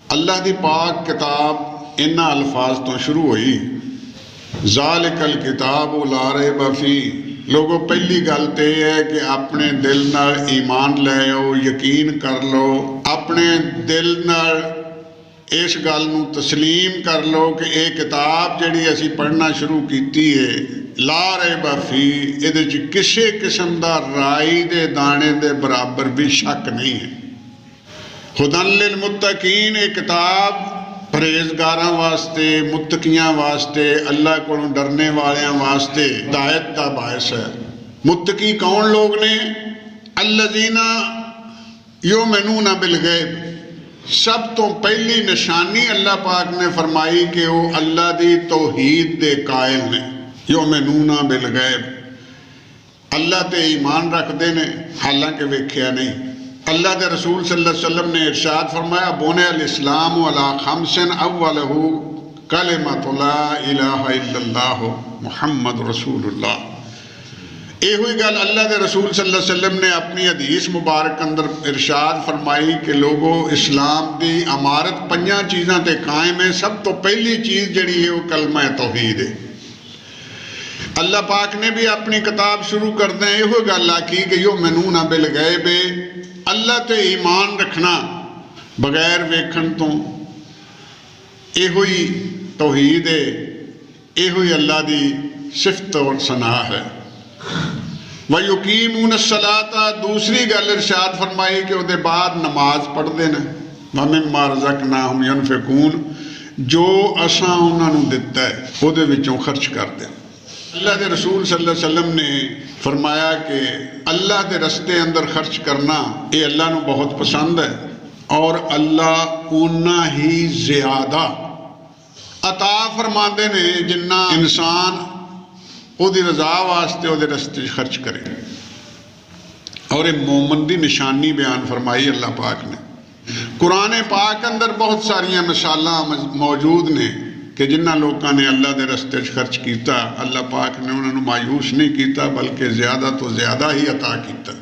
اللہ دی پاک کتاب انہاں الفاظ تو شروع ہوئی، ذالک الکتاب لا ریب فیہ۔ لوگوں پہلی گل تو یہ ہے کہ اپنے دل نال ایمان لے آؤ، یقین کر لو، اپنے دل نال اس گل نو تسلیم کر لو کہ یہ کتاب جڑی اسی پڑھنا شروع کیتی ہے لا ریب فیہ، یہ کسی قسم دا رائی دے دانے دے برابر بھی شک نہیں ہے۔ ہدی للمتقین، یہ کتاب پرہیزگاراں واسطے، متقیاں واسطے، اللہ کو ڈرنے والیاں واسطے ہدایت کا باعث ہے۔ متقی کون لوگ نے؟ الذین یؤمنون بالغیب۔ سب تو پہلی نشانی اللہ پاک نے فرمائی کہ وہ اللہ دی توحید دے قائل نے۔ یؤمنون بالغیب، اللہ تے ایمان رکھ دے نے حالانکہ ویکھیا نہیں۔ اللہ دے رسول صلی اللہ علیہ وسلم نے ارشاد فرمایا بنی الاسلام علی خمس اولہ کلمۃ لا الہ الا اللہ محمد رسول اللہ۔ یہ ہوئی گل اللہ دے رسول صلی اللہ علیہ وسلم نے اپنی حدیث مبارک اندر ارشاد فرمائی کہ لوگوں اسلام دی عمارت 5 چیزاں تے قائم ہے۔ سب تو پہلی چیز جڑی ہے وہ کلمہ توحید ہے۔ اللہ پاک نے بھی اپنی کتاب شروع کردے ہیں یہ گل آکی کہ یؤمنون بالغیب، اللہ تے ایمان رکھنا بغیر ویکھن تو، یہ ہوئی توحید ہے، یہ ہوئی اللہ دی صفت اور ثنا ہے۔ وَيُقِيمُونَ الصَّلَاةَ، دوسری گل ارشاد فرمائی کہ وہ دے بعد نماز پڑھ دینا۔ وَمِمَّا رَزَقْنَاهُمْ يُنْفِقُونَ، جو اساں انہوں نے دیتا ہے وہ دے وچوں خرچ کر دیں۔ اللہ دے رسول صلی اللہ علیہ وسلم نے فرمایا کہ اللہ دے رستے اندر خرچ کرنا یہ اللہ نو بہت پسند ہے، اور اللہ اونا ہی زیادہ عطا فرماندے نے جنہ انسان او دی رضا واسطے او دے رستے خرچ کرے۔ اور یہ مومن دی نشانی بیان فرمائی اللہ پاک نے۔ قرآن پاک اندر بہت ساریاں مثالاں موجود نے کہ جنہ لوگوں نے اللہ دے رستے خرچ کیتا اللہ پاک نے انہوں نے مایوس نہیں کیتا بلکہ زیادہ تو زیادہ ہی عطا کیتا۔